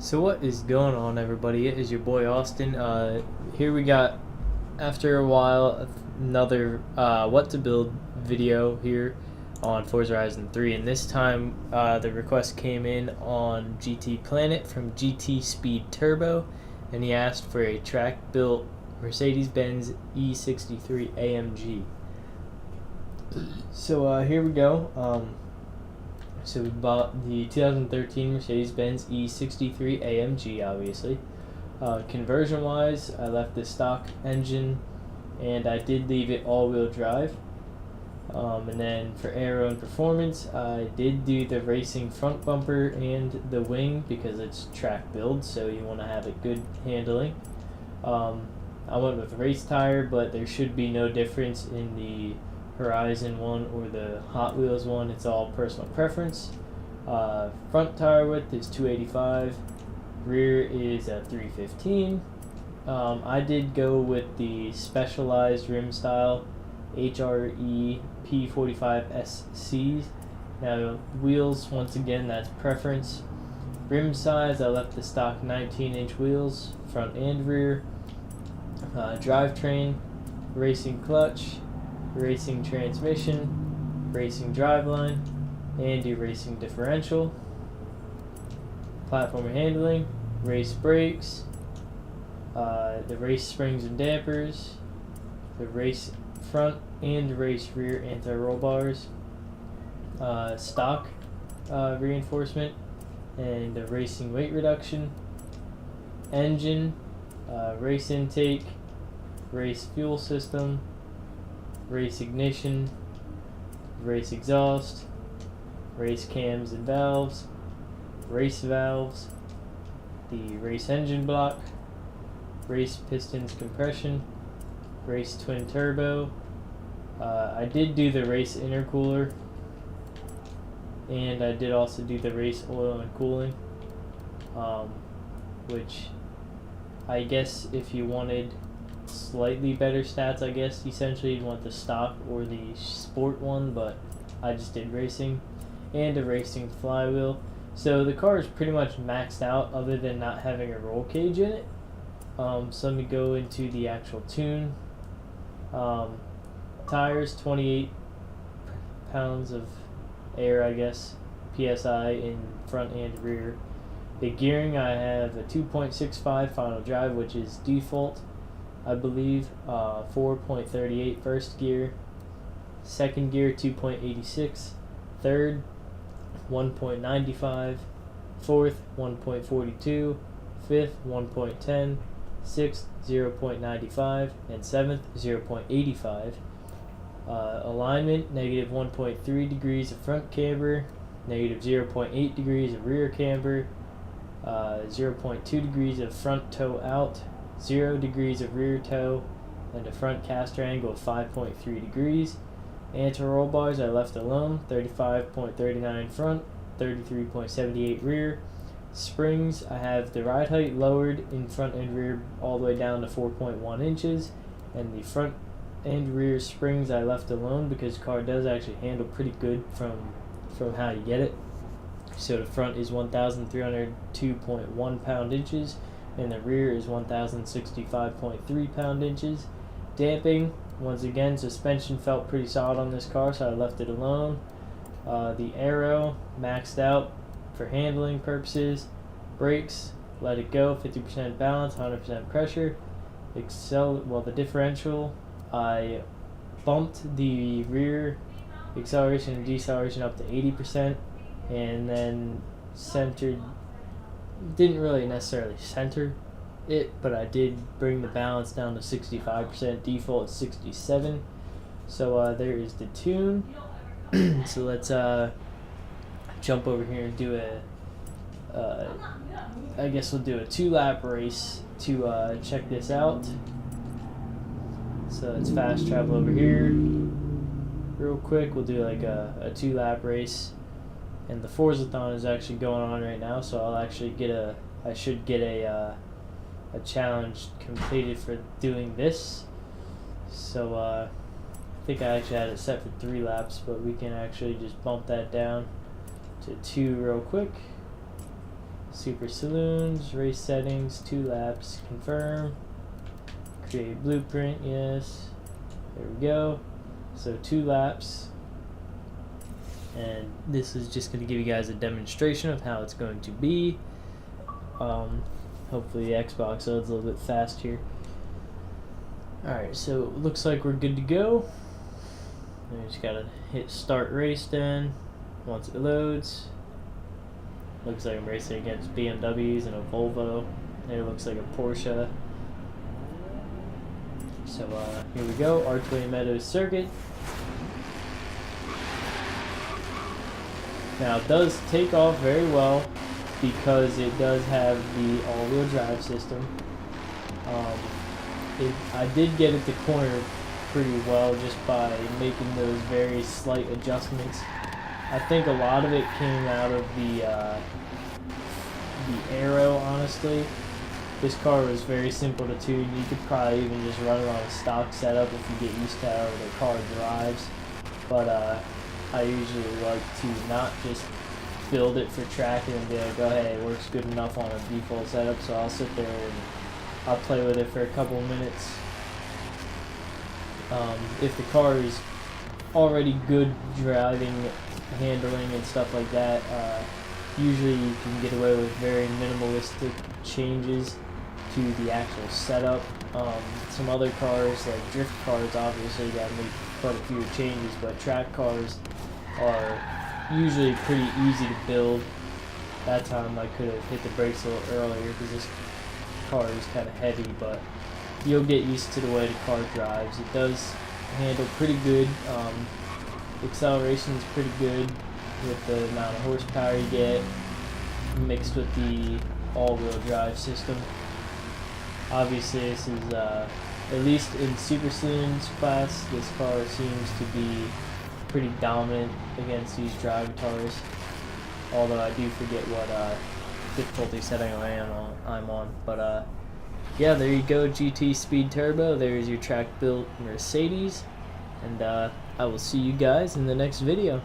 So what is going on, everybody? It is your boy Austin. Here we got, after a while, another what to build video here on Forza Horizon 3, and this time the request came in on GT Planet from GT Speed Turbo, and he asked for a track-built Mercedes-Benz E63 AMG. So here we go. So we bought the 2013 Mercedes-Benz E63 AMG, obviously. Conversion-wise, I left the stock engine, and I did leave it all-wheel drive. And then for aero and performance, I did do the racing front bumper and the wing because it's track build, so you want to have it good handling. I went with race tire, but there should be no difference in the Horizon one or the Hot Wheels one. It's all personal preference. Front tire width is 285, rear is at 315. I did go with the specialized rim style HRE P45 SCs. Now wheels, once again, that's preference. Rim size, I left the stock 19-inch wheels, front and rear. Drivetrain, racing clutch, racing transmission, racing driveline, and your racing differential. Platform handling, race brakes, the race springs and dampers, the race front and race rear anti-roll bars, stock reinforcement, and the racing weight reduction, engine, race intake, race fuel system, race ignition, race exhaust, race cams and valves, race valves, the race engine block, race pistons compression, race twin turbo. I did do the race intercooler, and I did also do the race oil and cooling, which I guess if you wanted slightly better stats, I guess essentially you'd want the stock or the sport one, but I just did racing, and a racing flywheel. So the car is pretty much maxed out other than not having a roll cage in it. So let me go into the actual tune. Tires, 28 pounds of air, I guess, PSI in front and rear. The gearing, I have a 2.65 final drive, which is default, I believe. 4.38 first gear, second gear 2.86, third 1.95, fourth 1.42, fifth 1.10, sixth 0.95, and seventh 0.85. Alignment, negative 1.3 degrees of front camber, negative 0.8 degrees of rear camber, 0.2 degrees of front toe out, 0 degrees of rear toe, and a front caster angle of 5.3 degrees. Anti-roll bars I left alone, 35.39 front, 33.78 rear. Springs, I have the ride height lowered in front and rear all the way down to 4.1 inches, and the front and rear springs I left alone because the car does actually handle pretty good from how you get it. So the front is 1,302.1 pound-inches, and the rear is 1,065.3 pound-inches. Damping, once again, suspension felt pretty solid on this car, so I left it alone. The aero, maxed out for handling purposes. Brakes, let it go, 50% balance, 100% pressure. The differential, I bumped the rear acceleration and deceleration up to 80%, and then centered, didn't really necessarily center it, but I did bring the balance down to 65%, default 67. So there is the tune. So let's jump over here and do I guess we'll do a 2-lap race to check this out. So let's fast travel over here real quick. We'll do like a 2-lap race, and the Forzathon is actually going on right now, so I'll actually I should get a challenge completed for doing this. So I think I actually had it set for 3 laps, but we can actually just bump that down to 2 real quick. Super Saloons, race settings, 2 laps, confirm, create blueprint, yes, there we go. So 2 laps, and this is just going to give you guys a demonstration of how it's going to be. Hopefully the Xbox loads a little bit fast here. Alright, so it looks like we're good to go. We just gotta hit start race then, once it loads. Looks like I'm racing against BMWs and a Volvo. There looks like a Porsche. So here we go, Archway Meadows Circuit. Now it does take off very well because it does have the all-wheel drive system. I did get it to corner pretty well just by making those very slight adjustments. I think a lot of it came out of the aero, honestly. This car was very simple to tune. You could probably even just run it on a stock setup if you get used to how the car drives. But I usually like to not just build it for track and then be like, oh hey, it works good enough on a default setup, so I'll sit there and I'll play with it for a couple of minutes. If the car is already good driving, handling and stuff like that, usually you can get away with very minimalistic changes to the actual setup. Some other cars, like drift cars, obviously you gotta make quite a few changes, but track cars are usually pretty easy to build. That time I could have hit the brakes a little earlier because this car is kind of heavy, but you'll get used to the way the car drives. It does handle pretty good. Acceleration is pretty good with the amount of horsepower you get mixed with the all-wheel drive system. Obviously this is, at least in Super Saloons class, this car seems to be pretty dominant against these drive cars. Although I do forget what difficulty setting I'm on. But yeah, there you go, GT Speed Turbo. There's your track built Mercedes. And I will see you guys in the next video.